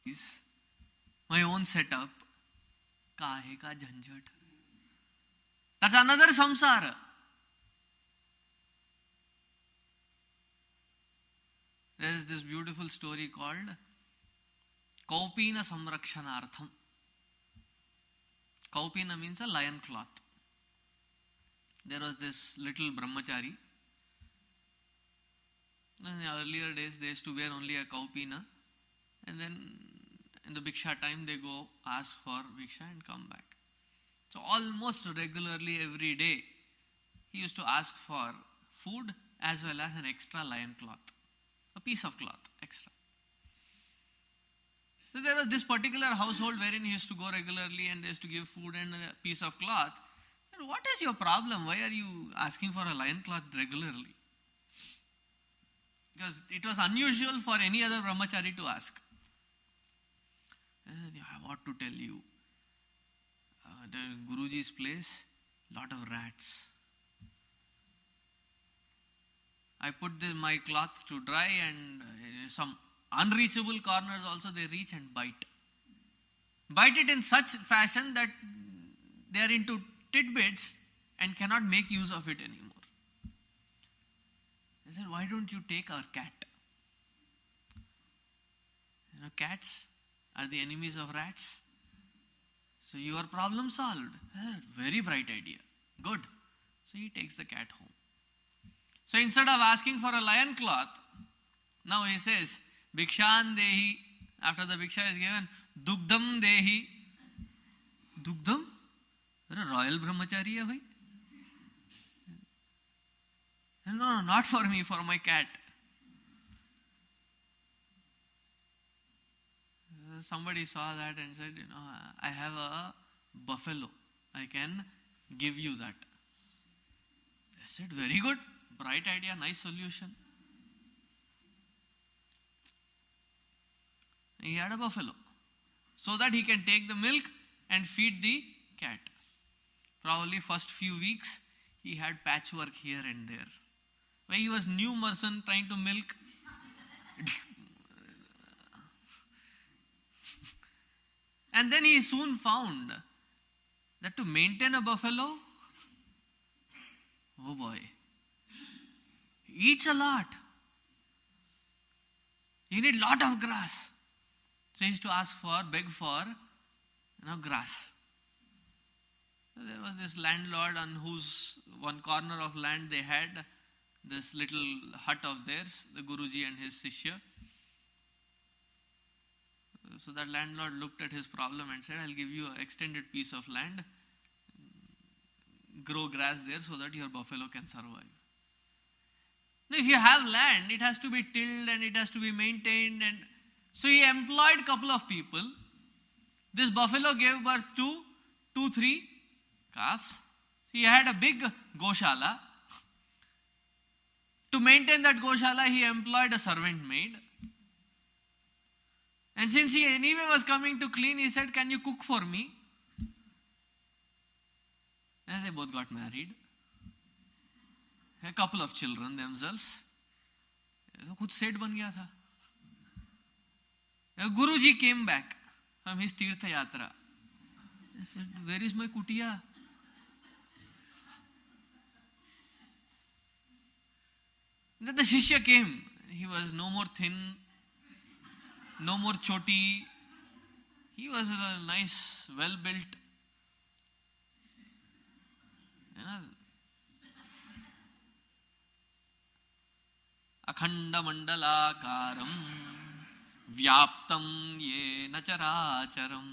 is my own setup. Kahe ka jhanjhat. That's another samsara. There is this beautiful story called Kaupina Samrakshanartham. Kaupina means a lion cloth. There was this little brahmachari. In the earlier days, they used to wear only a kaupina, and then in the bhiksha time, they go ask for bhiksha and come back. So almost regularly every day, he used to ask for food as well as an extra lion cloth, a piece of cloth extra. So there was this particular household wherein he used to go regularly and they used to give food and a piece of cloth. And what is your problem? Why are you asking for a lion cloth regularly? Because it was unusual for any other brahmachari to ask. And I have what to tell you. The Guruji's place, lot of rats. I put my cloth to dry, and some unreachable corners also they reach and bite. Bite it in such fashion that they are into tidbits and cannot make use of it anymore. I said, why don't you take our cat? Cats are the enemies of rats. So your problem solved. Very bright idea. Good. So he takes the cat home. So instead of asking for a lion cloth, now he says, Bhikshan dehi. After the bhiksha is given, Dugdham dehi. Dugdham? Royal brahmachari hai bhai. No, not for me, for my cat. Somebody saw that and said, I have a buffalo. I can give you that. I said, very good. Bright idea, nice solution. He had a buffalo. So that he can take the milk and feed the cat. Probably first few weeks, he had patchwork here and there. Where he was new person trying to milk. And then he soon found that to maintain a buffalo, oh boy, he eats a lot. You need lot of grass. So he used to beg for grass. So there was this landlord on whose one corner of land they had this little hut of theirs, the Guruji and his Shishya. So that landlord looked at his problem and said, I'll give you an extended piece of land, grow grass there so that your buffalo can survive. Now, if you have land, it has to be tilled and it has to be maintained. And so he employed a couple of people. This buffalo gave birth to 2-3 calves. He had a big goshala. To maintain that goshala, he employed a servant maid. And since he anyway was coming to clean, he said, can you cook for me? And they both got married. A couple of children themselves. So खुद सेठ बन गया था. Guruji came back from his Tirtha Yatra. He said, where is my kutia? Then the Shishya came. He was no more thin, no more choti. He was a nice, well-built. Akhanda mandalakaram vyaptam yena characharam.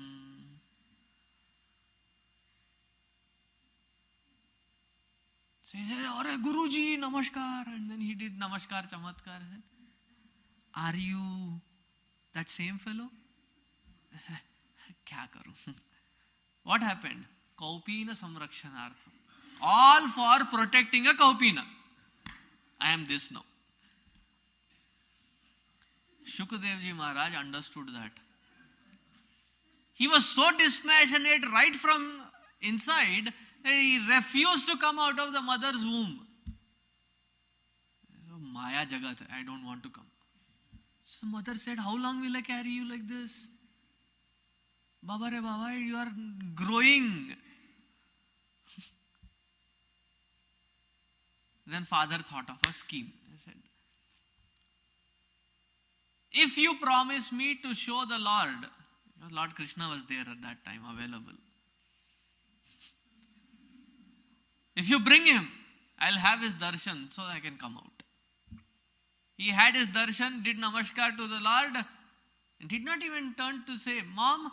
So he said, Ore Guruji, namaskar. And then he did namaskar, chamatkar. Are you that same fellow? Kya karu? What happened? Kaupina samrakshanartham. All for protecting a kaupina. I am this now. Shukadevji Maharaj understood that. He was so dispassionate right from inside that he refused to come out of the mother's womb. Maya Jagat, I don't want to come. So mother said, how long will I carry you like this? Baba re Baba, you are growing. Then father thought of a scheme. He said, if you promise me to show the Lord, because Lord Krishna was there at that time available. If you bring him, I'll have his darshan so I can come out. He had his darshan, did namaskar to the Lord, and did not even turn to say, Mom,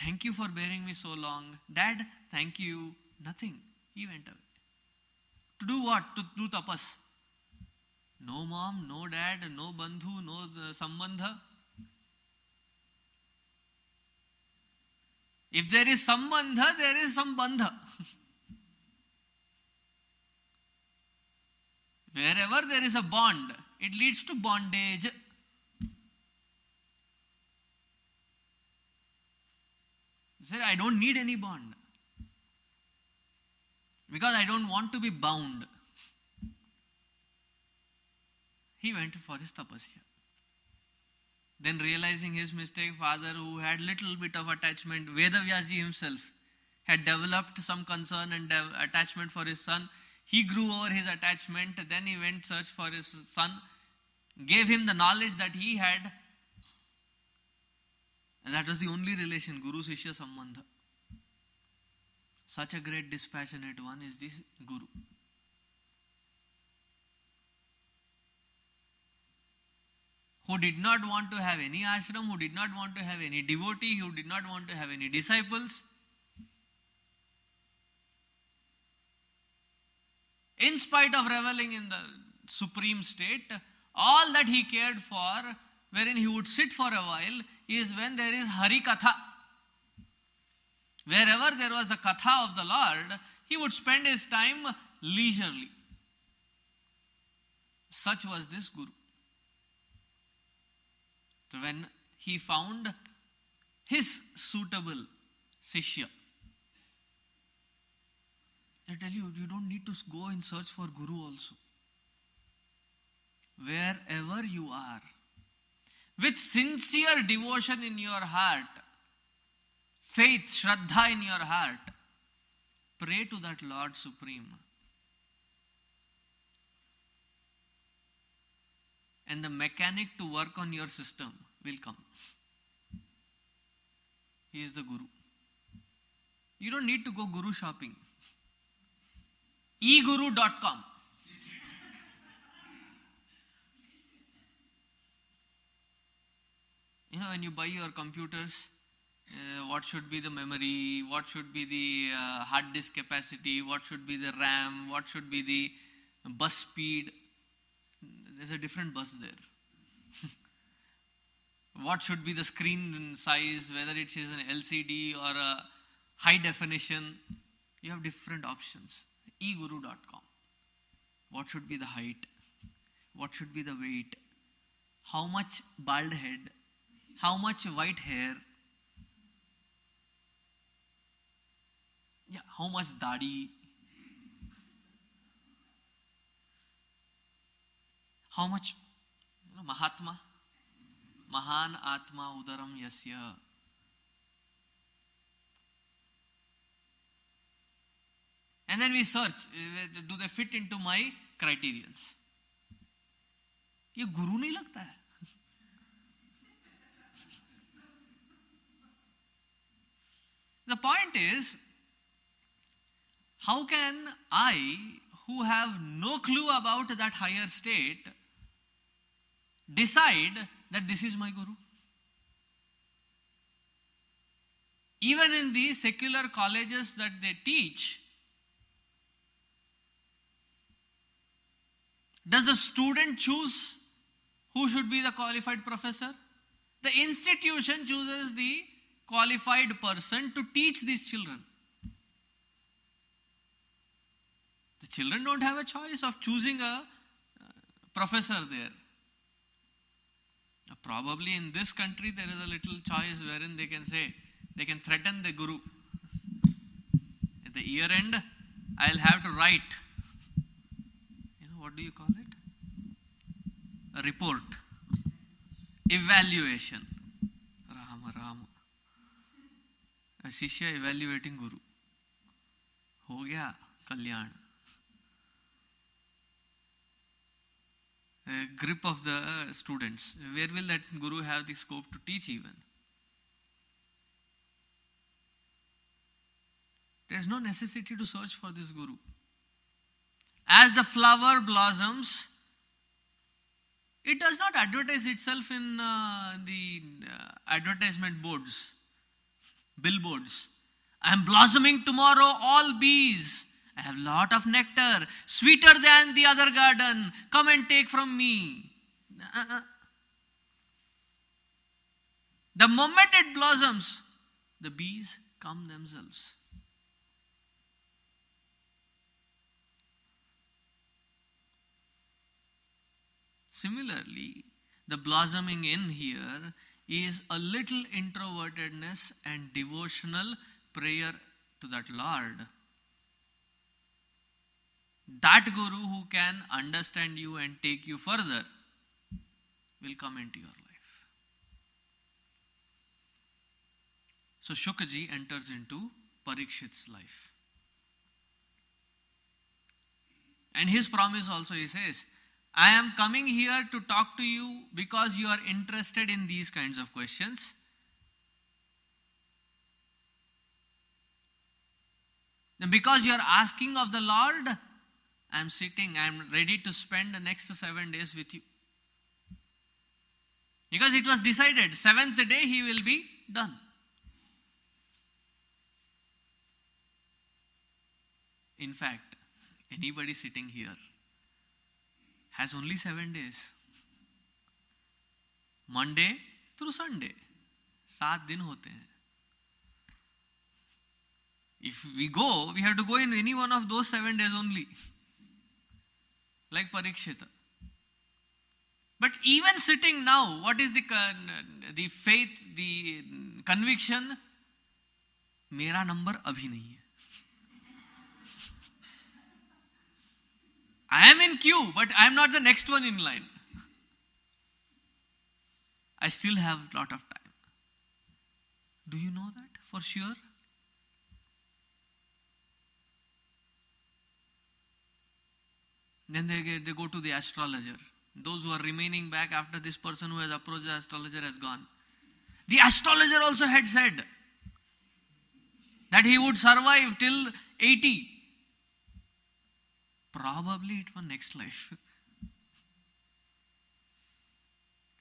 thank you for bearing me so long. Dad, thank you. Nothing. He went away. To do what? To do tapas. No mom, no dad, no bandhu, no sambandha. If there is sambandha, there is some bandha. Wherever there is a bond, it leads to bondage. He said, I don't need any bond. Because I don't want to be bound. He went for his tapasya. Then realizing his mistake, father who had little bit of attachment, Vedavyasji himself had developed some concern and attachment for his son. He grew over his attachment. Then he went search for his son, gave him the knowledge that he had. And that was the only relation, Guru-Sishya Sambandha. Such a great dispassionate one is this Guru. Who did not want to have any ashram, who did not want to have any devotee, who did not want to have any disciples. In spite of reveling in the supreme state, all that he cared for, wherein he would sit for a while, is when there is Hari Katha. Wherever there was the Katha of the Lord, he would spend his time leisurely. Such was this Guru. So when he found his suitable Sishya, I tell you, you don't need to go in search for Guru also. Wherever you are, with sincere devotion in your heart, faith, Shraddha in your heart, pray to that Lord Supreme. And the mechanic to work on your system will come. He is the Guru. You don't need to go Guru shopping. eguru.com. You know, when you buy your computers, what should be the memory, what should be the hard disk capacity, what should be the RAM, what should be the bus speed. There's a different bus there. What should be the screen size, whether it is an LCD or a high definition. You have different options. eguru.com. What should be the height? What should be the weight? How much bald head? How much white hair? Yeah, how much dadi? How much Mahatma? Mahan Atma Udaram Yasya. And then we search, do they fit into my criterions? ये गुरु नहीं लगता है. The point is, how can I, who have no clue about that higher state, decide that this is my Guru? Even in the secular colleges that they teach, does the student choose who should be the qualified professor? The institution chooses the qualified person to teach these children. The children don't have a choice of choosing a professor there. Probably in this country there is a little choice wherein they can say, they can threaten the Guru. At the year end, I'll have to write, what do you call it? A report. Evaluation. Rama. शिष्य evaluating guru. हो गया कल्याण. Grip of the students. Where will that guru have the scope to teach even? There is no necessity to search for this guru. As the flower blossoms, it does not advertise itself in the advertisement boards, billboards. I am blossoming tomorrow, all bees. I have lot of nectar, sweeter than the other garden. Come and take from me. The moment it blossoms, the bees come themselves. Similarly, the blossoming in here is a little introvertedness and devotional prayer to that Lord. That guru who can understand you and take you further will come into your life. So Shukaji enters into Parikshit's life. And his promise also, he says, I am coming here to talk to you because you are interested in these kinds of questions. And because you are asking of the Lord, I am sitting, I am ready to spend the next 7 days with you. Because it was decided, 7th day he will be done. In fact, anybody sitting here has only 7 days. Monday through Sunday. 7 दिन होते हैं. If we go, we have to go in any one of those 7 days only. Like Parikshita. But even sitting now, what is the faith, the conviction? मेरा number अभी नहीं है. I am in queue, but I am not the next one in line. I still have a lot of time. Do you know that for sure? Then they go to the astrologer. Those who are remaining back after this person who has approached the astrologer has gone. The astrologer also had said that he would survive till 80. Probably it was next life.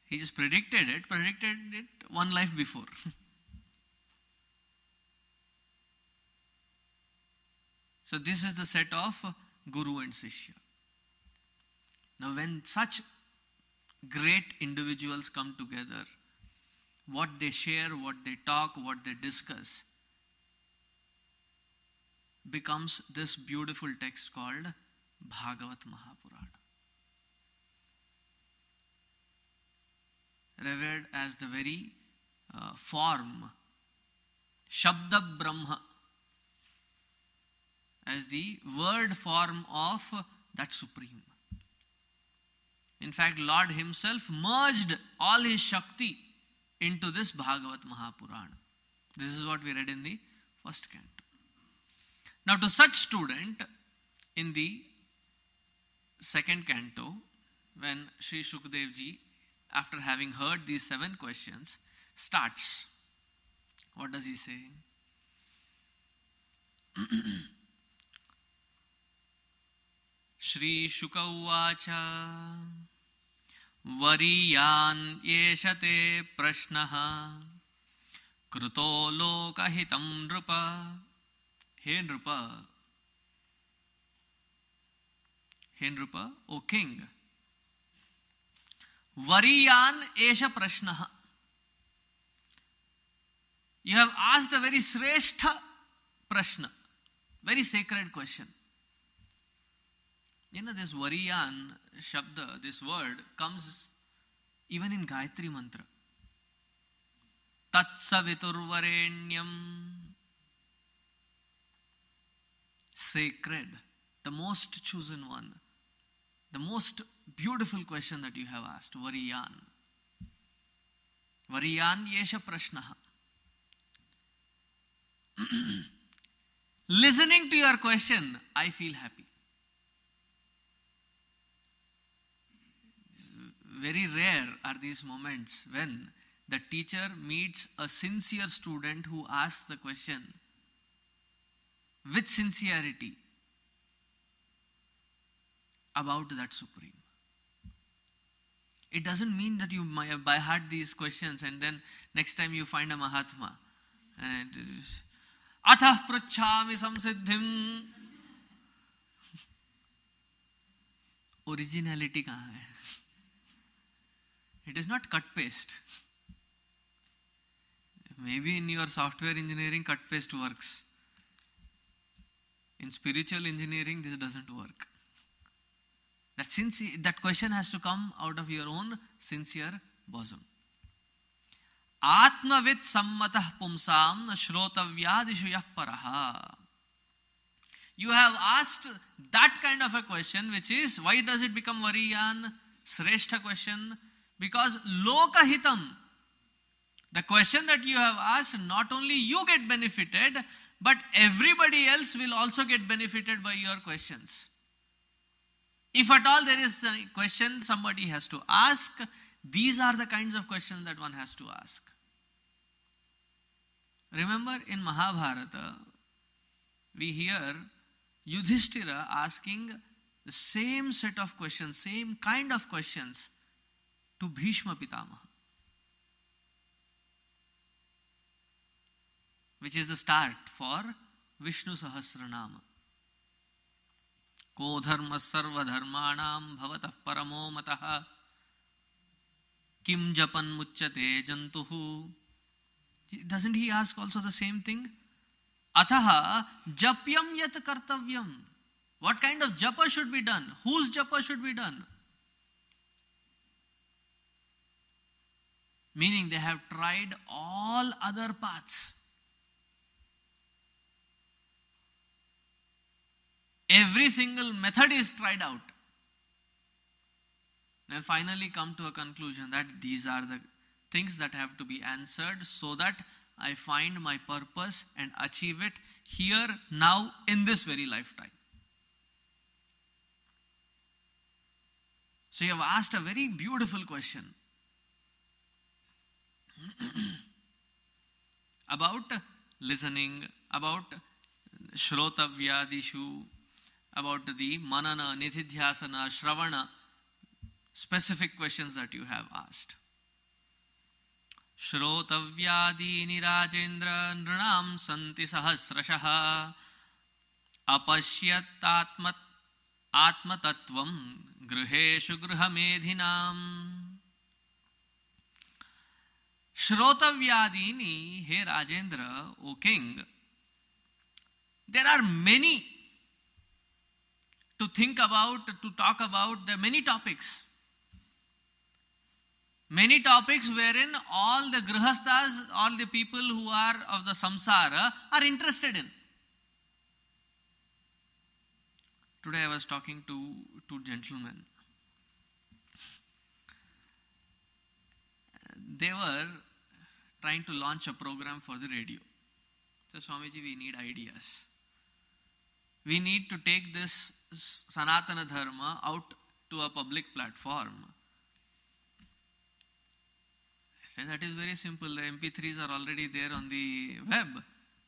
He just predicted it one life before. So this is the set of Guru and Sishya. Now when such great individuals come together, what they share, what they talk, what they discuss, becomes this beautiful text called Bhagavat Mahapurana. Revered as the very form, Shabda Brahma, as the word form of that Supreme. In fact, Lord himself merged all his Shakti into this Bhagavat Mahapurana. This is what we read in the first canto. Now to such student, in the second canto, when Sri Shukdev ji, after having heard these 7 questions, starts. What does he say? Shri Shuka Uvacha Variyan Yeshate Prashnaha Kruto Lokahitam Nrupa. Hey Nrupa, O king, Variyan Esha Prashnaha. You have asked a very sreshtha prashna, very sacred question. You know, this Variyan Shabda, this word comes even in Gayatri Mantra. Tatsaviturvarenyam. Sacred, the most chosen one, the most beautiful question that you have asked, Variyan. Variyan Yesha Prashnaha. Listening to your question, I feel happy. Very rare are these moments when the teacher meets a sincere student who asks the question with sincerity about that Supreme. It doesn't mean that you by heart these questions and then next time you find a Mahatma and Atah prachhami samsiddhim. Originality kahan hai? It is not cut paste. Maybe in your software engineering cut paste works. In spiritual engineering this doesn't work. That question has to come out of your own sincere bosom. Atmavit sammatah pumsam shrotavyadishu yah paraha. You have asked that kind of a question, which is, why does it become variyan, sreshta question? Because lokahitam, the question that you have asked, not only you get benefited, but everybody else will also get benefited by your questions. If at all there is a question somebody has to ask, these are the kinds of questions that one has to ask. Remember in Mahabharata, we hear Yudhishthira asking the same set of questions, same kind of questions to Bhishma Pitamaha, which is the start for Vishnu Sahasranama. Ko dharma sarva dharmanam bhavatah paramo matah kim japan muchyate jantuhu. Doesn't he ask also the same thing? Ataha japyam yat kartavyam. What kind of japa should be done? Whose japa should be done? Meaning they have tried all other paths. Every single method is tried out. Then finally come to a conclusion that these are the things that have to be answered so that I find my purpose and achieve it here, now, in this very lifetime. So you have asked a very beautiful question about listening, about shrotavyadishu, about the manana, nididhyasana, shravana, specific questions that you have asked. Shrotavyadini rajendra nrinam santi sahasrashaha apashyat atmatattvam griheshu grihamedhinam. Shrotavyadini, he Rajendra, O king, there are many to think about, to talk about. There are many topics. Many topics wherein all the grihasthas, all the people who are of the samsara are interested in. Today I was talking to two gentlemen. They were trying to launch a program for the radio. So Swamiji, we need ideas. We need to take this Sanatana Dharma out to a public platform. I said, that is very simple. The MP3s are already there on the web.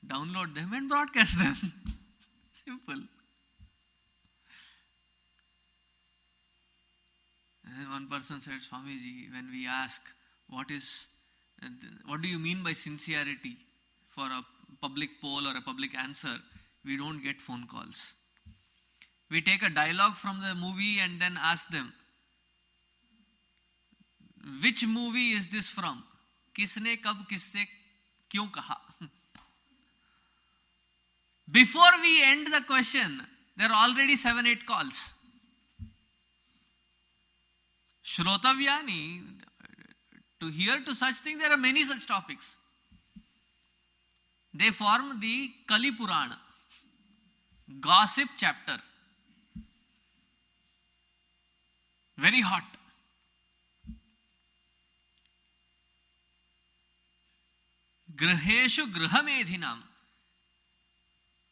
Download them and broadcast them. Simple. And one person said, Swamiji, when we ask, what do you mean by sincerity for a public poll or a public answer, we don't get phone calls. We take a dialogue from the movie and then ask them, which movie is this from? Kisne kab kisse kyun kaha? Before we end the question, there are already 7-8 calls. Shrotavyani, to hear to such things, there are many such topics. They form the Kali Purana, gossip chapter. Very hot. Griheshu grihamedhinam.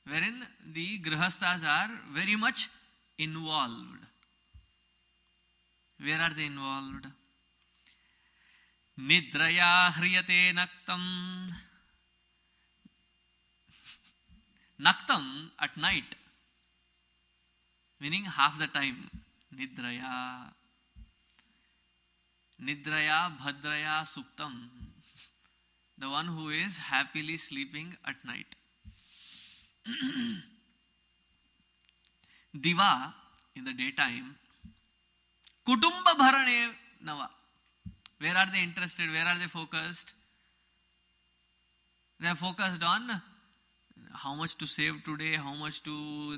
wherein the grihasthas are very much involved. Where are they involved? Nidraya hriyate naktam. Naktam at night, meaning half the time. Nidraya. Nidraya bhadraya suktam. The one who is happily sleeping at night. Diva, in the daytime. Kutumba bharane nava. Where are they interested? Where are they focused? They are focused on how much to save today, how much to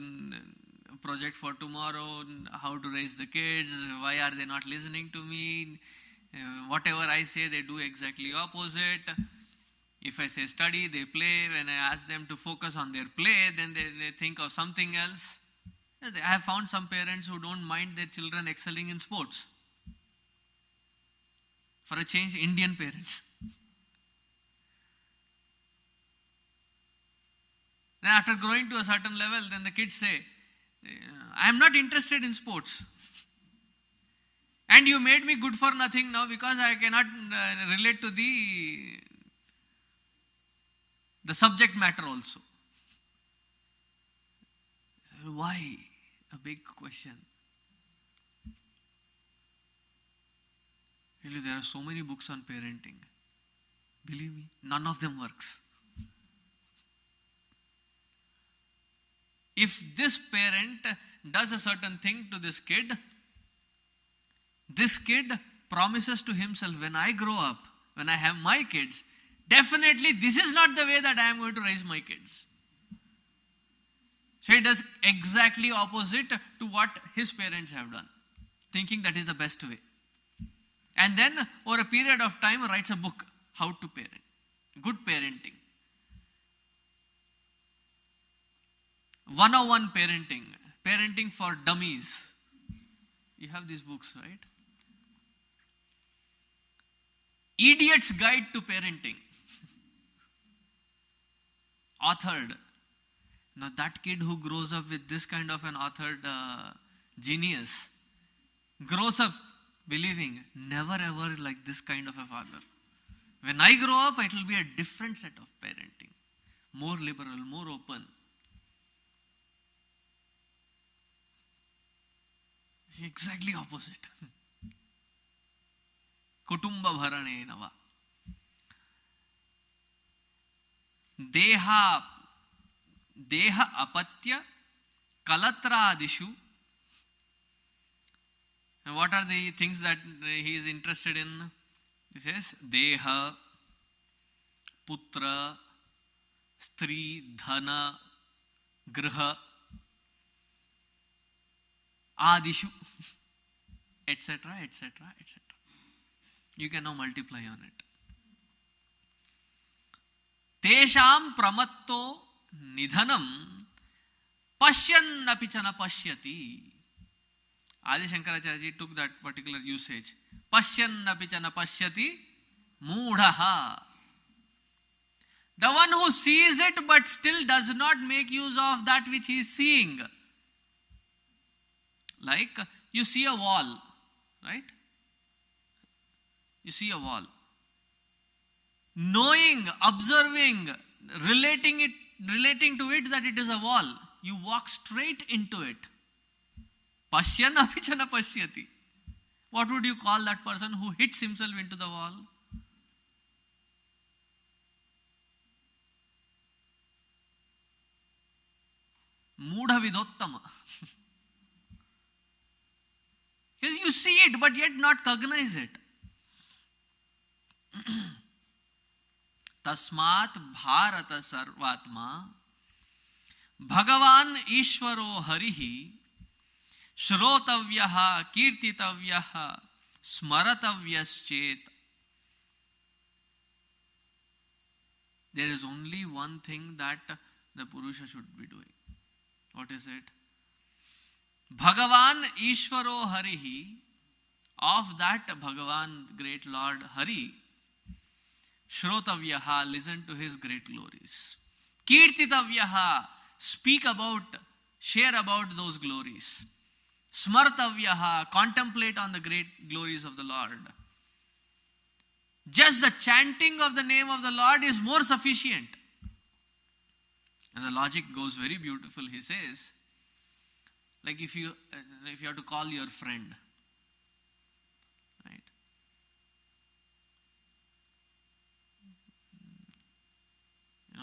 project for tomorrow, how to raise the kids, why are they not listening to me? Whatever I say, they do exactly opposite. If I say study, they play. When I ask them to focus on their play, then they think of something else. I have found some parents who don't mind their children excelling in sports. For a change, Indian parents. Then after growing to a certain level, then the kids say, I am not interested in sports. And you made me good for nothing now because I cannot relate to the subject matter also. Why? A big question. Really, there are so many books on parenting. Believe me, none of them works. If this parent does a certain thing to this kid promises to himself, when I grow up, when I have my kids, definitely this is not the way that I am going to raise my kids. So he does exactly opposite to what his parents have done, thinking that is the best way. And then over a period of time writes a book, How to Parent. Good parenting. 101 parenting. Parenting for dummies. You have these books, right? Idiot's Guide to Parenting. Authored. Now that kid who grows up with this kind of an authored genius grows up believing, never ever like this kind of a father. When I grow up, it will be a different set of parenting. More liberal, more open. Exactly opposite. Kutumba bharane nava. Deha apatya kalatradishu. And what are the things that he is interested in? He says, Deha, Putra, Stri, Dhana, Griha, Adishu, etc., etc., etc. You can now multiply on it. Tesham pramatto nidhanam pashyan apichana pashyati. Adi Shankaracharya took that particular usage. Pashyan apichana pashyati moodhaha. The one who sees it but still does not make use of that which he is seeing. Like you see a wall, right? You see a wall. Knowing, observing, relating to it that it is a wall, you walk straight into it. Pashyan apichana pashyati. What would you call that person who hits himself into the wall? Moodha vidottama. Because you see it but yet not cognize it. Tasmat bharata sarvatma Bhagavan Ishvaro Harihi Shrotavyaha Kirtitavyaha Smaratavyas. There is only one thing that the Purusha should be doing. What is it? Bhagavan Ishvaro Harihi, of that Bhagavan, great Lord Hari, Shrotavyaha, listen to his great glories. Kirtitavyaha, speak about, share about those glories. Smartavyaha, contemplate on the great glories of the Lord. Just the chanting of the name of the Lord is more sufficient. And the logic goes very beautiful. He says, like if you have to call your friend, right?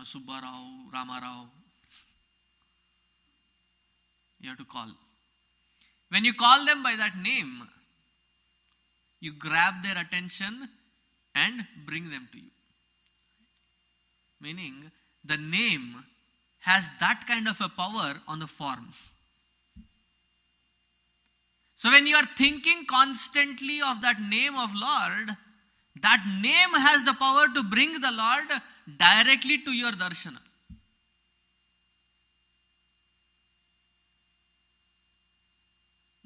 Subbarao, Ramarao, you have to call. When you call them by that name, you grab their attention and bring them to you. Meaning, the name has that kind of a power on the form. So when you are thinking constantly of that name of Lord, that name has the power to bring the Lord directly to your darshana.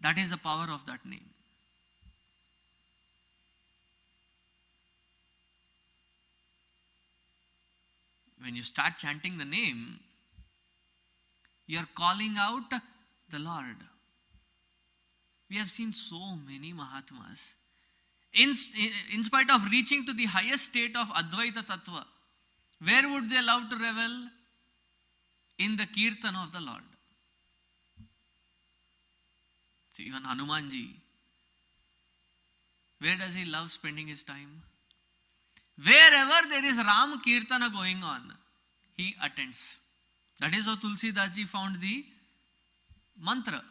That is the power of that name. When you start chanting the name, you are calling out the Lord. We have seen so many Mahatmas. In spite of reaching to the highest state of Advaita Tattva, where would they love to revel? In the Kirtan of the Lord. See, even Hanumanji, where does he love spending his time? Wherever there is Ram Kirtana going on, he attends. That is how Tulsi Das ji found the mantra.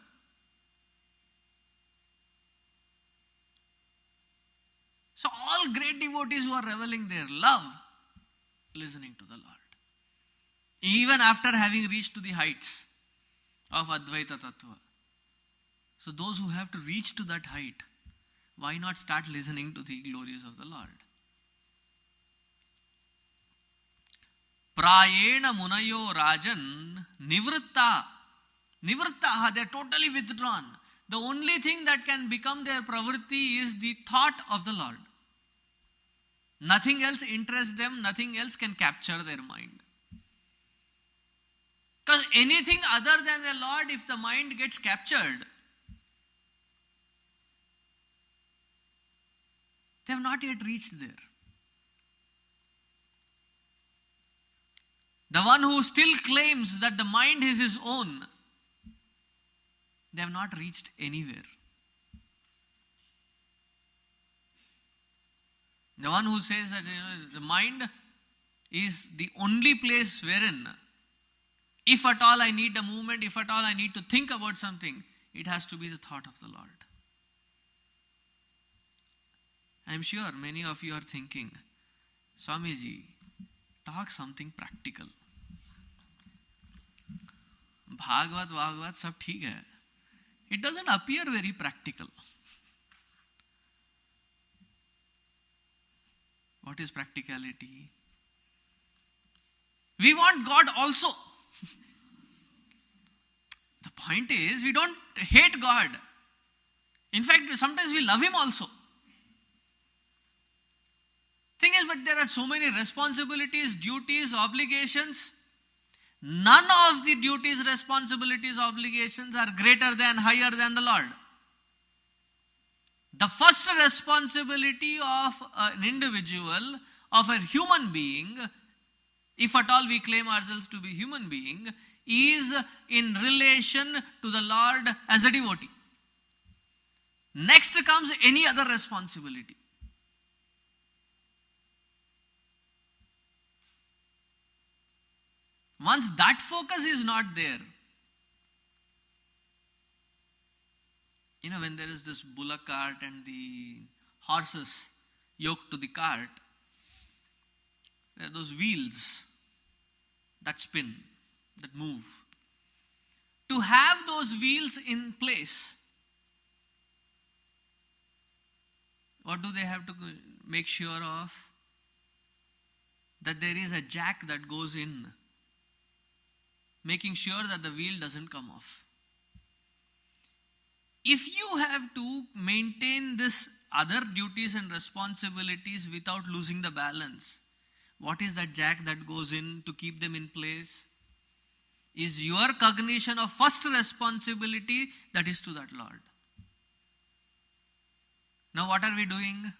So all great devotees who are reveling there love listening to the Lord. Even after having reached to the heights of Advaita Tattva. So those who have to reach to that height, why not start listening to the glories of the Lord? Prayena munayo rajan nivritta. Nivrittaha, they are totally withdrawn. The only thing that can become their pravritti is the thought of the Lord. Nothing else interests them, nothing else can capture their mind. Because anything other than the Lord, if the mind gets captured, they have not yet reached there. The one who still claims that the mind is his own, they have not reached anywhere. The one who says that the mind is the only place wherein, if at all I need a movement, if at all I need to think about something, it has to be the thought of the Lord. I am sure many of you are thinking, Swamiji, talk something practical. Bhagavad, sab theek hai. It doesn't appear very practical. What is practicality? We want God also. The point is, we don't hate God. In fact, sometimes we love Him also. Thing is, but there are so many responsibilities, duties, obligations. None of the duties, responsibilities, obligations are greater than, higher than the Lord. The first responsibility of an individual, of a human being, if at all we claim ourselves to be human being, is in relation to the Lord as a devotee. Next comes any other responsibility. Once that focus is not there, when there is this bullock cart and the horses yoked to the cart, there are those wheels that spin, that move. To have those wheels in place, what do they have to make sure of? That there is a jack that goes in, making sure that the wheel doesn't come off. If you have to maintain this other duties and responsibilities without losing the balance, what is that jack that goes in to keep them in place? is your cognition of first responsibility, that is to that Lord. Now what are we doing?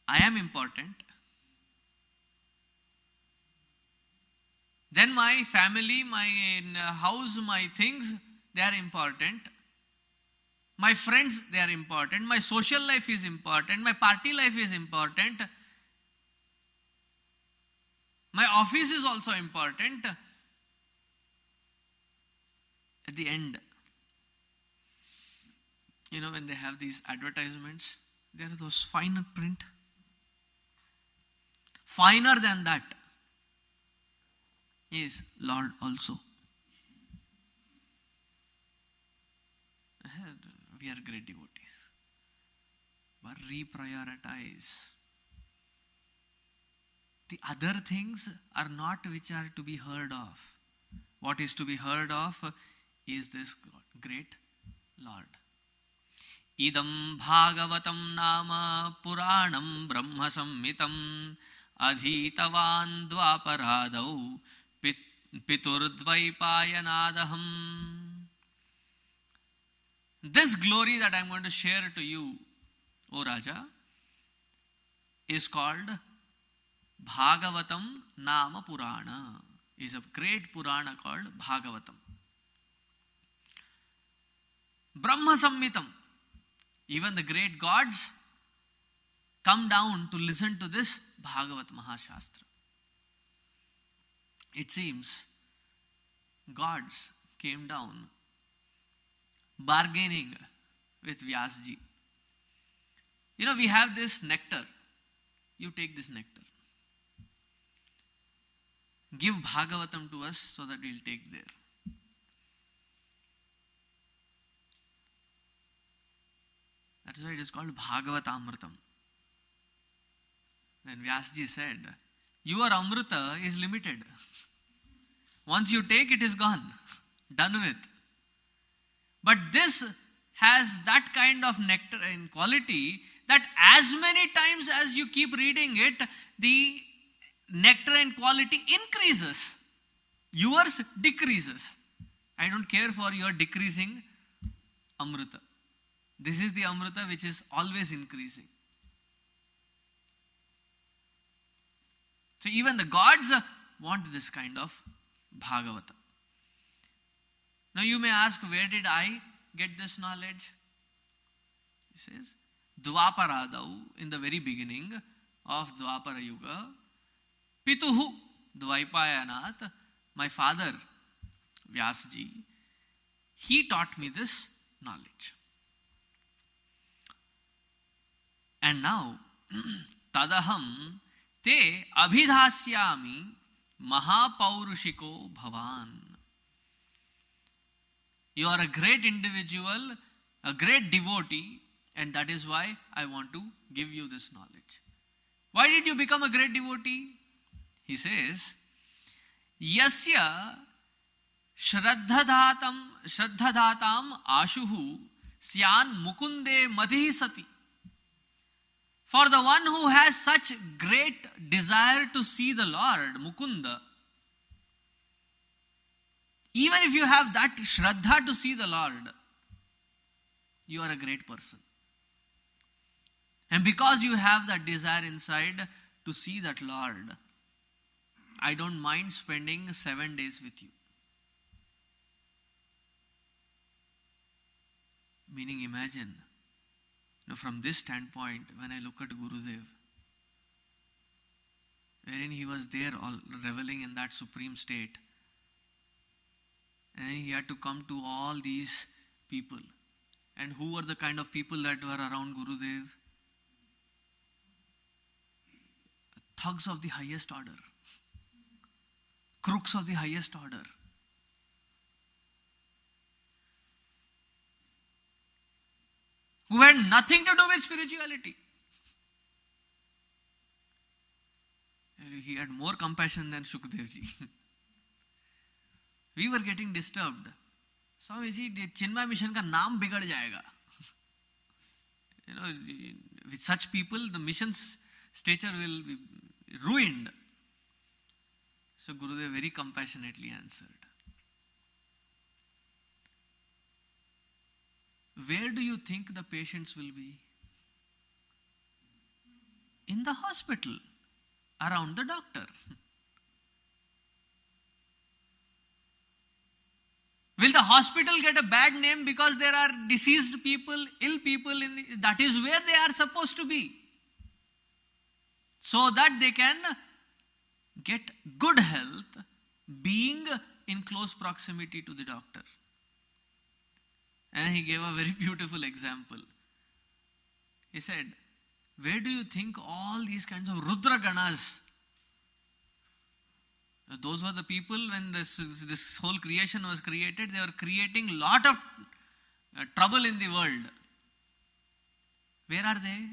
I am important. Then my family, my house, my things, they are important. My friends, they are important. My social life is important. My party life is important. My office is also important. At the end, when they have these advertisements, there are those finer print. Finer than that is Lord also. We are great devotees. But reprioritize. The other things are not which are to be heard of. What is to be heard of is this great Lord. Idam bhagavatam nama puranam brahma sammitam adhitavan dvaparadau piturdvaipayanadaham. This glory that I am going to share to you, O Raja, is called Bhagavatam Nama Purana. Is a great Purana called Bhagavatam. Brahma Sammitam. Even the great gods come down to listen to this Bhagavat Mahashastra. It seems gods came down bargaining with Vyasji. We have this nectar. You take this nectar. Give Bhagavatam to us so that we'll take there. That is why it is called Bhagavatamritam. When Vyasji said, your Amrita is limited. Once you take, it is gone. Done with. But this has that kind of nectar and quality that as many times as you keep reading it, the nectar and quality increases. Yours decreases. I don't care for your decreasing Amrita. This is the Amrita which is always increasing. So even the gods want this kind of Bhagavata. Now you may ask, where did I get this knowledge? He says, Dvaparadau, in the very beginning of Dvapara Yuga, Pituhu Dvaipayanath, my father Vyasji, he taught me this knowledge. And now, Tadaham te abhidhasyami mahapaurushiko bhavan. You are a great individual, a great devotee, and that is why I want to give you this knowledge. Why did you become a great devotee? He says, Yasya shraddhadatam ashuhu syan mukunde madhi sati. For the one who has such great desire to see the Lord, Mukunda, even if you have that shraddha to see the Lord, you are a great person. And because you have that desire inside to see that Lord, I don't mind spending 7 days with you. Meaning, imagine, from this standpoint, when I look at Gurudev, wherein he was there all reveling in that supreme state, and he had to come to all these people. And who were the kind of people that were around Gurudev? Thugs of the highest order. Crooks of the highest order. Who had nothing to do with spirituality. He had more compassion than Shukadevji. We were getting disturbed. Swamiji, Chinmay mission ka naam bigad jayega. With such people, the mission's stature will be ruined. So Gurudev very compassionately answered, where do you think the patients will be? In the hospital, around the doctor. Will the hospital get a bad name because there are deceased people, ill people that is where they are supposed to be, so that they can get good health being in close proximity to the doctor. And he gave a very beautiful example. He said, where do you think all these kinds of Rudra Ganas, those were the people when this whole creation was created, they were creating lot of trouble in the world. Where are they?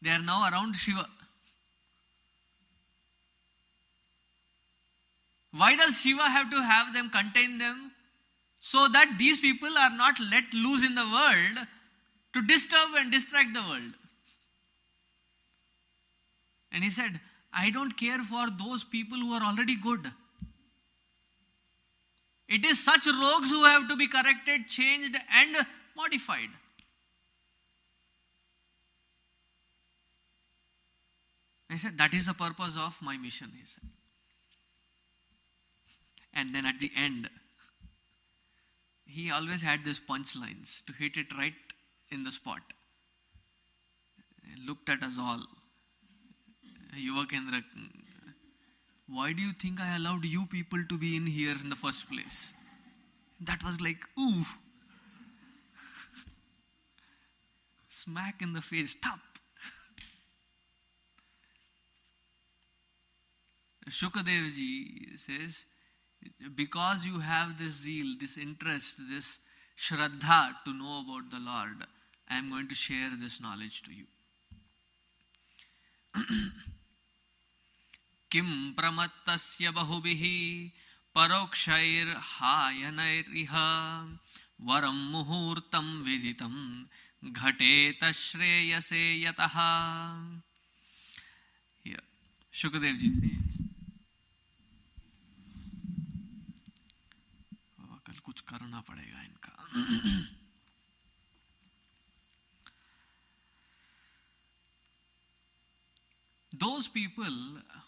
They are now around Shiva. Why does Shiva have to have them, contain them? So that these people are not let loose in the world to disturb and distract the world. And he said, I don't care for those people who are already good. It is such rogues who have to be corrected, changed and modified. I said, that is the purpose of my mission, he said. And then at the end, he always had these punchlines to hit it right in the spot. He looked at us all. Yuva Kendra, why do you think I allowed you people to be in here in the first place? That was like, ooh. Smack in the face, tap. Shukadev ji says, because you have this zeal, this interest, this shraddha to know about the Lord, I am going to share this knowledge to you. Kim pramattasya bahubihi parokshayir hayanairiha varam muhurtam viditam ghate tashreyase yataha. Here, Shukadev ji says, कल कुछ करना पड़ेगा इनका. Those people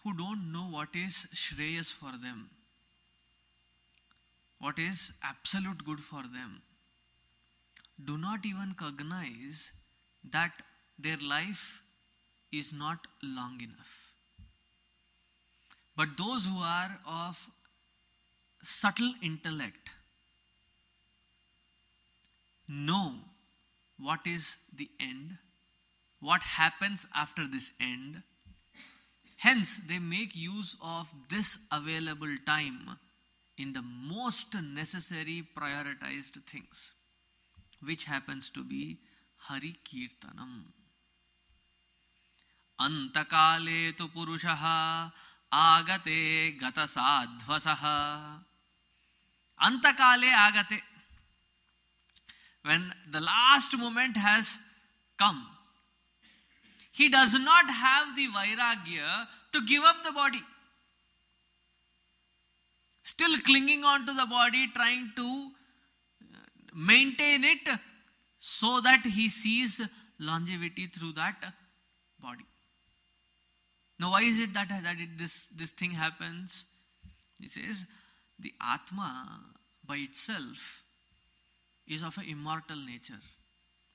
who don't know what is Shreyas for them, what is absolute good for them, do not even cognize that their life is not long enough. But those who are of subtle intellect know what is the end, what happens after this end. Hence, they make use of this available time in the most necessary prioritized things, which happens to be Hari Kirtanam. Antakale tu purushaha agate gata sadhvasaha. Antakale agate. When the last moment has come, he does not have the vairagya to give up the body. Still clinging on to the body, trying to maintain it so that he sees longevity through that body. Now, why is it that this thing happens? He says, the Atma by itself is of an immortal nature,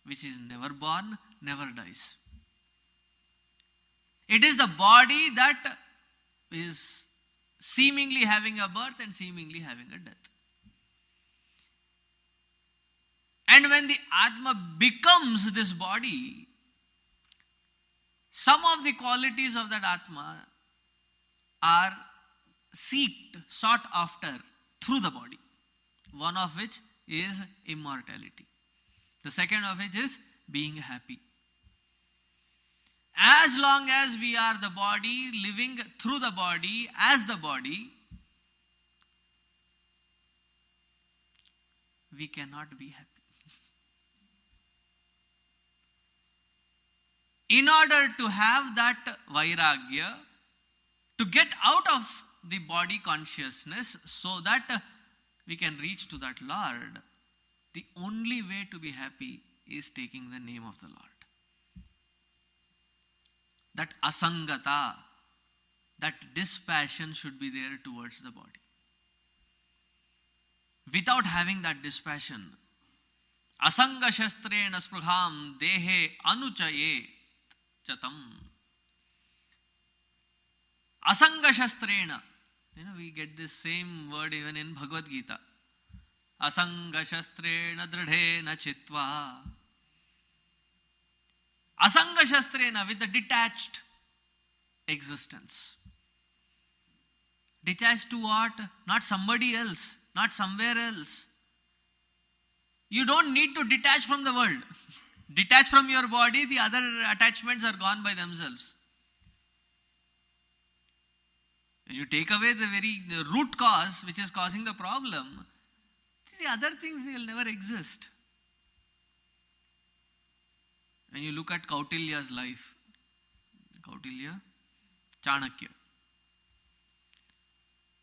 which is never born, never dies. It is the body that is seemingly having a birth and seemingly having a death. And when the Atma becomes this body, some of the qualities of that Atma are sought after through the body. One of which is immortality. The second of which is being happy. As long as we are the body, living through the body, as the body, we cannot be happy. In order to have that vairagya, to get out of the body consciousness so that we can reach to that Lord, the only way to be happy is taking the name of the Lord. That asangata, that dispassion should be there towards the body. Without having that dispassion, asanga shastrena spraham dehe anuchaye chatam. Asanga shastrena. We get this same word even in Bhagavad Gita. Asanga shastrena dridhena chitva. Asanga shastrena, with the detached existence. Detached to what? Not somebody else, not somewhere else. You don't need to detach from the world. Detach from your body, the other attachments are gone by themselves. When you take away the root cause which is causing the problem, the other things will never exist. When you look at Kautilya's life, Kautilya, Chanakya,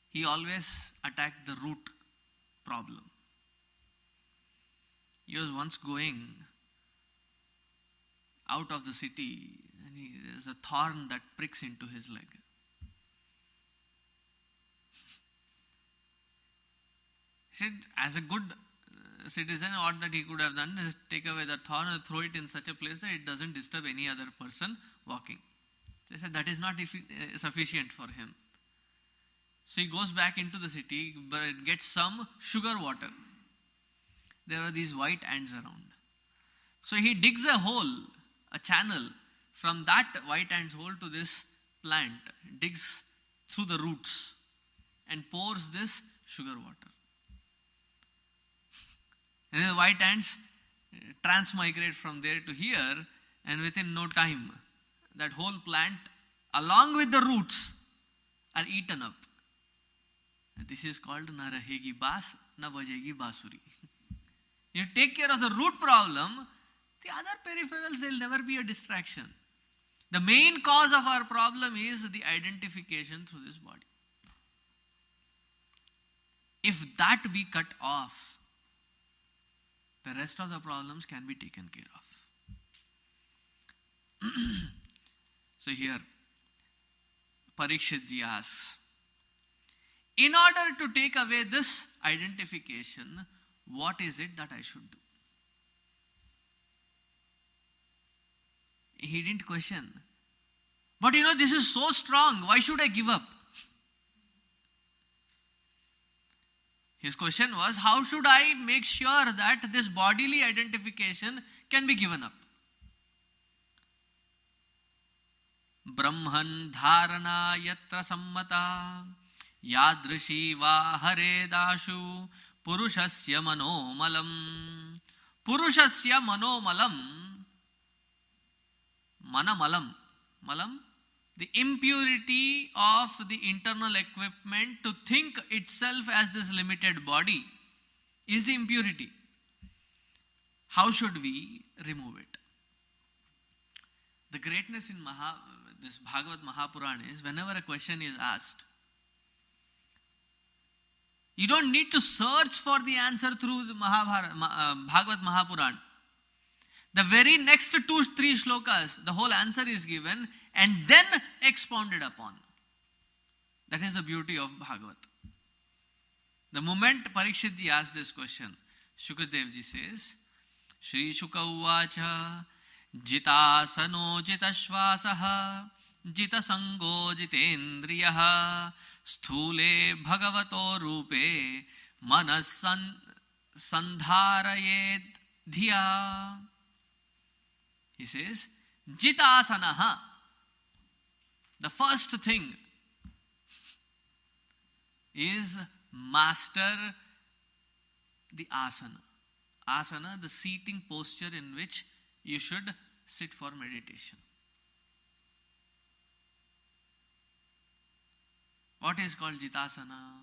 he always attacked the root problem. He was once going out of the city and there's a thorn that pricks into his leg. He said, as a good citizen, what that he could have done is take away the thorn and throw it in such a place that it doesn't disturb any other person walking. So he said that is not sufficient for him. So he goes back into the city, but gets some sugar water. There are these white ants around. So he digs a hole, a channel, from that white ant's hole to this plant, digs through the roots and pours this sugar water. And the white ants transmigrate from there to here, and within no time, that whole plant, along with the roots, are eaten up. This is called na rahegi bas, na bajegi basuri. You take care of the root problem, the other peripherals, they'll never be a distraction. The main cause of our problem is the identification through this body. If that be cut off, the rest of the problems can be taken care of. So here, Parikshit ji asks, in order to take away this identification, what is it that I should do? He didn't question. But this is so strong, why should I give up? His question was, how should I make sure that this bodily identification can be given up? Brahman dharana yatra sammata yadrishi va hare dashu purushasya manomalam. Purushasya manomalam. Manamalam. Malam. The impurity of the internal equipment to think itself as this limited body is the impurity. How should we remove it? The greatness in this Bhagavad Mahapurana is whenever a question is asked, you don't need to search for the answer through the Bhagavad Mahapurana. The very next 2-3 shlokas, the whole answer is given and then expounded upon. That is the beauty of Bhagavat. The moment Parikshit ji asked this question, Shukadev ji says, Shri Shuka uvacha jitasano jitashvasaha jitasango jitendriyaha sthule bhagavato rupe manas sandharayed dhiya. He says, jitasanaha. The first thing is master the asana. Asana, the seating posture in which you should sit for meditation. What is called jitasana?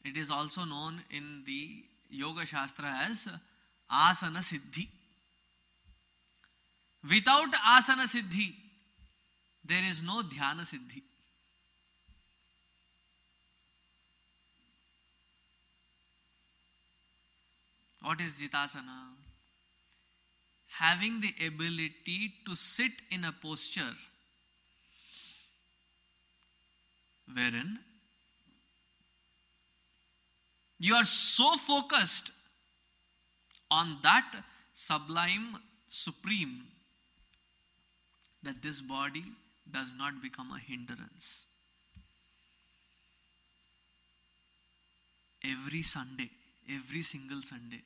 It is also known in the Yoga Shastra as asana siddhi. Without asana siddhi, there is no dhyana siddhi. What is Jitasana? Having the ability to sit in a posture wherein you are so focused on that sublime, supreme, that this body does not become a hindrance. Every Sunday, every single Sunday,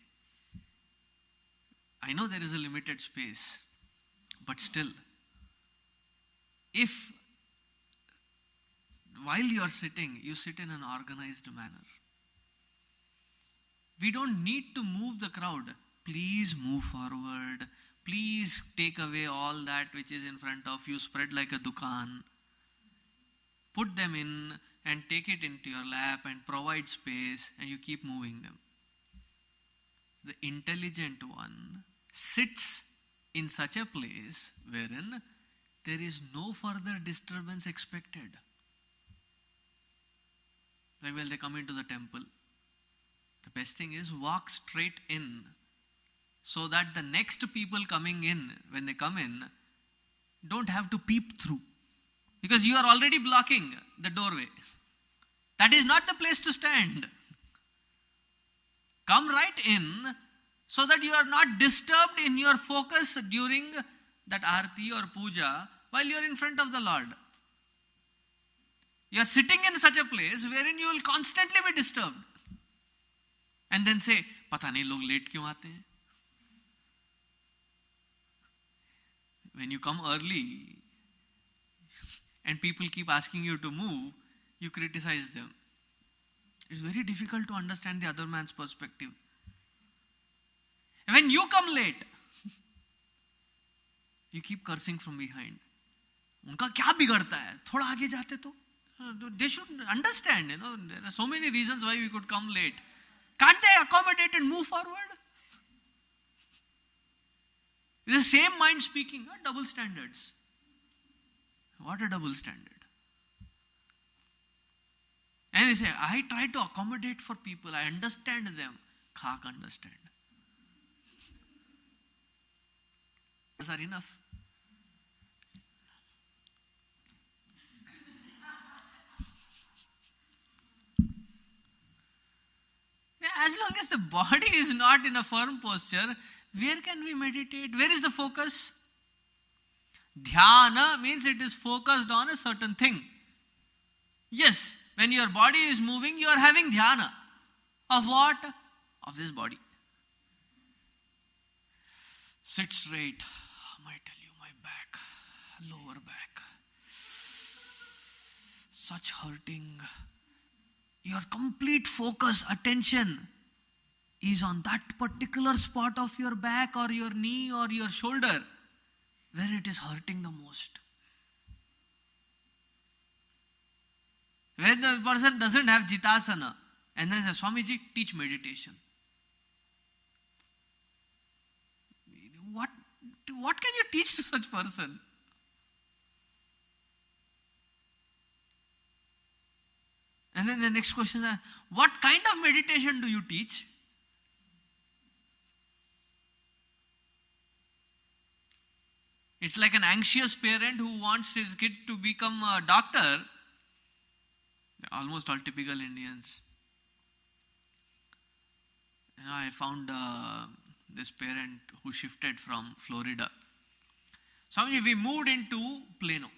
I know there is a limited space, but still, if while you are sitting, you sit in an organized manner. We don't need to move the crowd. Please move forward. Please take away all that which is in front of you. Spread like a dukan. Put them in and take it into your lap and provide space, and you keep moving them. The intelligent one sits in such a place wherein there is no further disturbance expected. Like when they come into the temple, the best thing is walk straight in so that the next people coming in, when they come in, don't have to peep through. Because you are already blocking the doorway. That is not the place to stand. Come right in so that you are not disturbed in your focus during that arti or puja while you are in front of the Lord. You are sitting in such a place wherein you will constantly be disturbed. And then say, pata nahi log late kyun aate hain? When you come early and people keep asking you to move, you criticize them. It's very difficult to understand the other man's perspective. And when you come late, you keep cursing from behind. उनका क्या बिगड़ता है? थोड़ा आगे जाते तो? They should understand, there are so many reasons why we could come late. Can't they accommodate and move forward? It's the same mind speaking, double standards. What a double standard. And they say, I try to accommodate for people, I understand them. Khak understand. Those are enough. As long as the body is not in a firm posture, where can we meditate? Where is the focus? Dhyana means it is focused on a certain thing. Yes, when your body is moving, you are having dhyana. Of what? Of this body. Sit straight. I tell you, my back, lower back. Such hurting. Your complete focus, attention is on that particular spot of your back or your knee or your shoulder where it is hurting the most. When the person doesn't have Jitasana and then says, Swamiji, teach meditation. What can you teach to such person? And then the next question is, what kind of meditation do you teach? It's like an anxious parent who wants his kid to become a doctor. Almost all typical Indians. I found this parent who shifted from Florida. So we moved into Plano.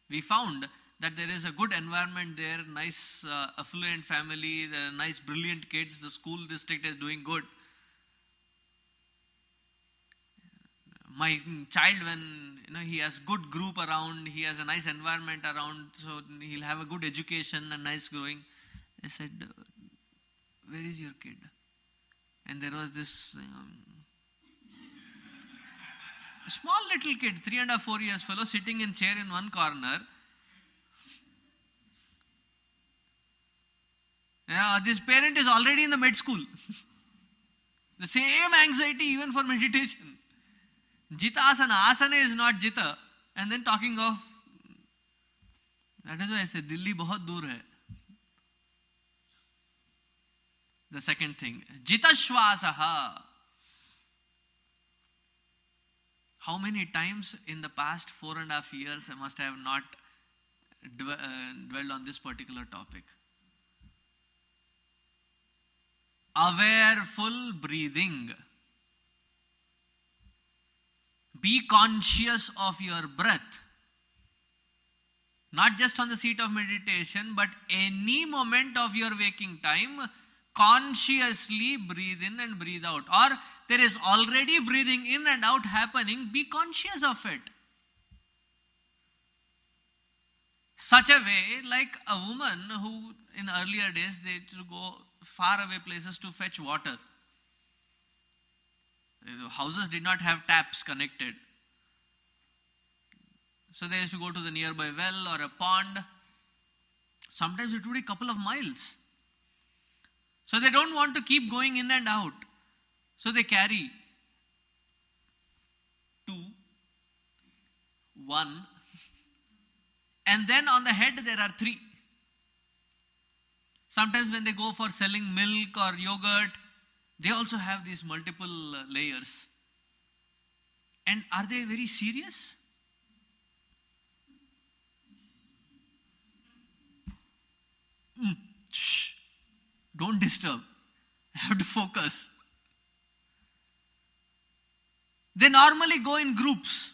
We found that there is a good environment there, nice affluent family, there are nice brilliant kids, the school district is doing good. My child, when he has good group around, he has a nice environment around, so he'll have a good education and nice growing. I said, where is your kid? And there was this small little kid, 3.5, 4 years fellow, sitting in chair in one corner. This parent is already in the med school. The same anxiety even for meditation. Jita asana. Asana is not jita. And then talking of, that is why I say, Delhi bahut dur hai. The second thing, Jitashvasaha. How many times in the past 4.5 years I must have not dwelled on this particular topic? Awareful breathing. Be conscious of your breath. Not just on the seat of meditation, but any moment of your waking time, consciously breathe in and breathe out. Or there is already breathing in and out happening, be conscious of it. Such a way, like a woman who in earlier days they used to go far away places to fetch water. Houses did not have taps connected. So they used to go to the nearby well or a pond. Sometimes it would be a couple of miles. So they don't want to keep going in and out. So they carry 2, 1, and then on the head there are 3. Sometimes when they go for selling milk or yogurt, they also have these multiple layers. And are they very serious? Shh. Don't disturb. I have to focus. They normally go in groups.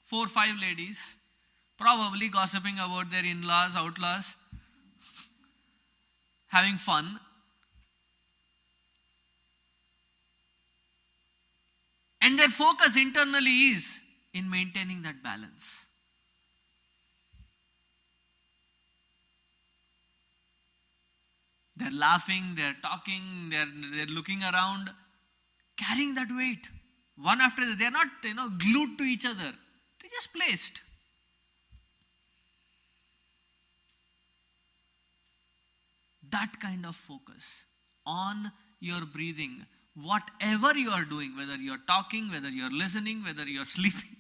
4, 5 ladies. Probably gossiping about their in-laws, outlaws. Having fun. And their focus internally is in maintaining that balance. They're laughing, they're talking, they're looking around, carrying that weight. One after the other. They're not, glued to each other. They're just placed. That kind of focus on your breathing, whatever you are doing, whether you're talking, whether you're listening, whether you're sleeping,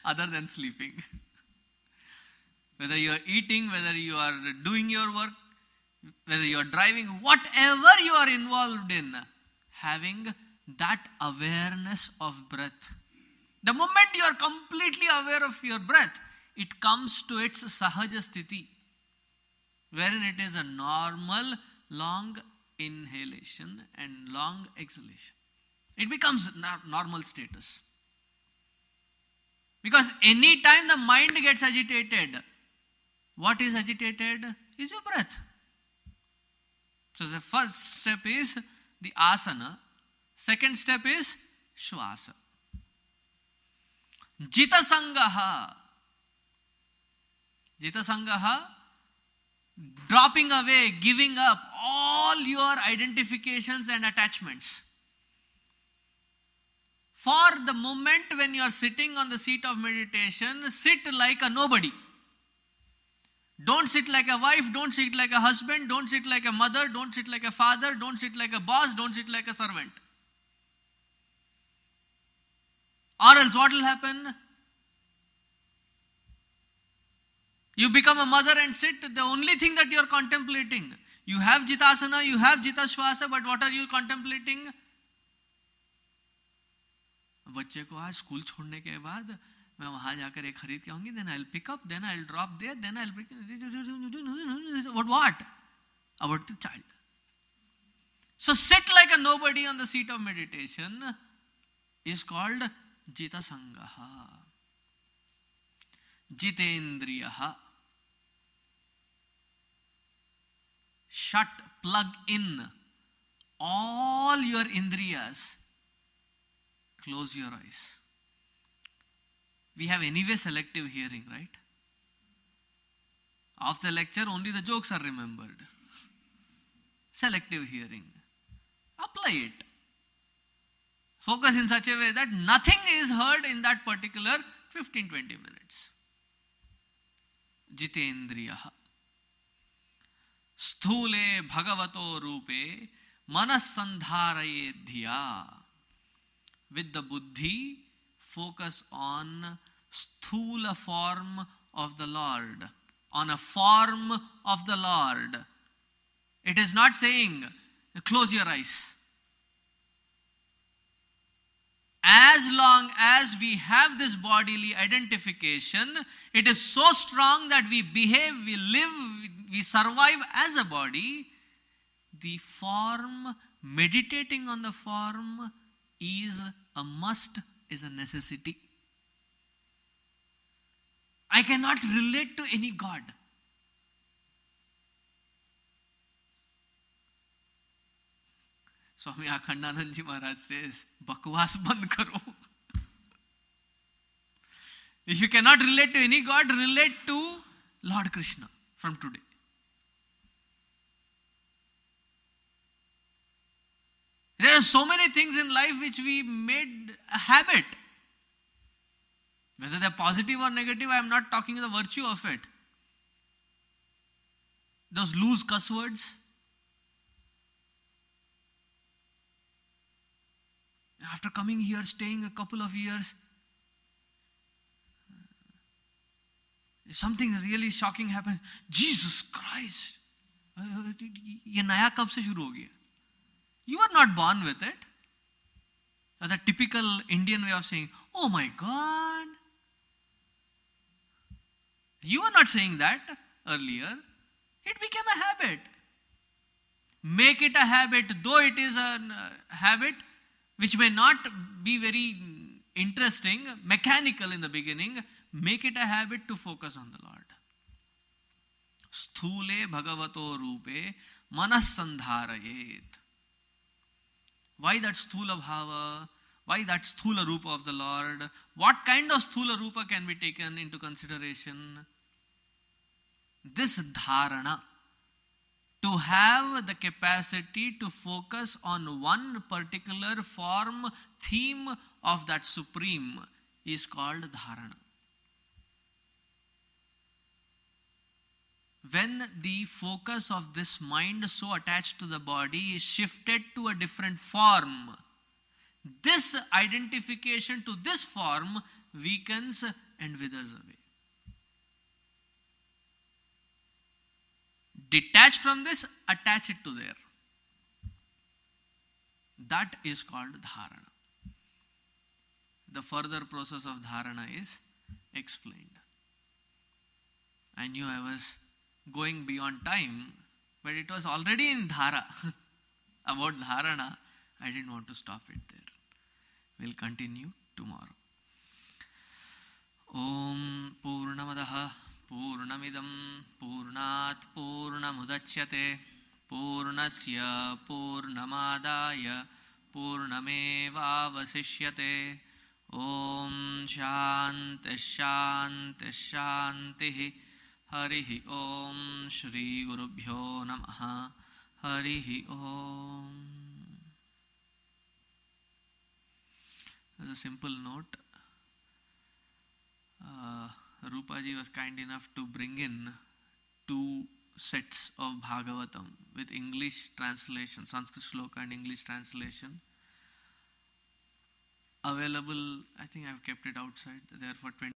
other than sleeping, whether you're eating, whether you are doing your work, whether you are driving, whatever you are involved in, having that awareness of breath. The moment you are completely aware of your breath, it comes to its sahaja sthiti, wherein it is a normal, long inhalation and long exhalation. It becomes normal status. Because any time the mind gets agitated, what is agitated is your breath. So the first step is the asana. Second step is shvasa. Jitasangaha. Jitasangaha, dropping away, giving up all your identifications and attachments. For the moment when you are sitting on the seat of meditation, sit like a nobody. Don't sit like a wife, don't sit like a husband, don't sit like a mother, don't sit like a father, don't sit like a boss, don't sit like a servant. Or else what will happen? You become a mother and sit, the only thing that you are contemplating. You have Jitasana, you have Jitashvasa, but what are you contemplating? बच्चे को आज school छोड़ने के बाद मैं वहां जाकर एक खरीद के आऊंगी, then I'll pick up, then I'll drop there, then I'll bring. What? About the child. So sit like a nobody on the seat of meditation is called Jitasangaha. Jitendriyaha. Shut, plug in all your indriyas. Close your eyes. We have anyway selective hearing, right? After the lecture, only the jokes are remembered. Selective hearing. Apply it. Focus in such a way that nothing is heard in that particular 15-20 minutes. Jitendriyaha. Sthule bhagavato rupe manasandharaye dhiya. With the buddhi, focus on sthula form of the Lord, on a form of the Lord. It is not saying, close your eyes. As long as we have this bodily identification, it is so strong that we behave, we live, we survive as a body. The form, meditating on the form is a must, is a necessity. I cannot relate to any God. Swami Akhandanand Ji Maharaj says, Bakwas band karo. If you cannot relate to any God, relate to Lord Krishna from today. There are so many things in life which we made a habit. Whether they're positive or negative, I am not talking the virtue of it. Those loose cuss words. After coming here, staying a couple of years, something really shocking happened. Jesus Christ! ये नया कब से शुरू हो गया? You are not born with it. So the typical Indian way of saying, oh my God. You were not saying that earlier. It became a habit. Make it a habit, though it is a habit which may not be very interesting, mechanical in the beginning. Make it a habit to focus on the Lord. Sthule bhagavato rupe manas sandharayet. Why that sthula bhava? Why that sthula rupa of the Lord? What kind of sthula rupa can be taken into consideration? This dharana, to have the capacity to focus on one particular form, theme of that supreme, is called dharana. When the focus of this mind so attached to the body is shifted to a different form, this identification to this form weakens and withers away. Detach from this, attach it to there. That is called dharana. The further process of dharana is explained. I knew I was going beyond time, but it was already in dhara. About dharana, I didn't want to stop it there. We'll continue tomorrow. Om Purnamadaha Purnamidam Purnat Purnamudachyate Purnasya Purnamadaya Purnamevavasishyate. Om Shanti Shanti Shanti. Harihi Om Shri Gurubhyo Namaha. Harihi Om. As a simple note, Rupaji was kind enough to bring in 2 sets of Bhagavatam with English translation, Sanskrit shloka and English translation. Available, I think I've kept it outside there for 20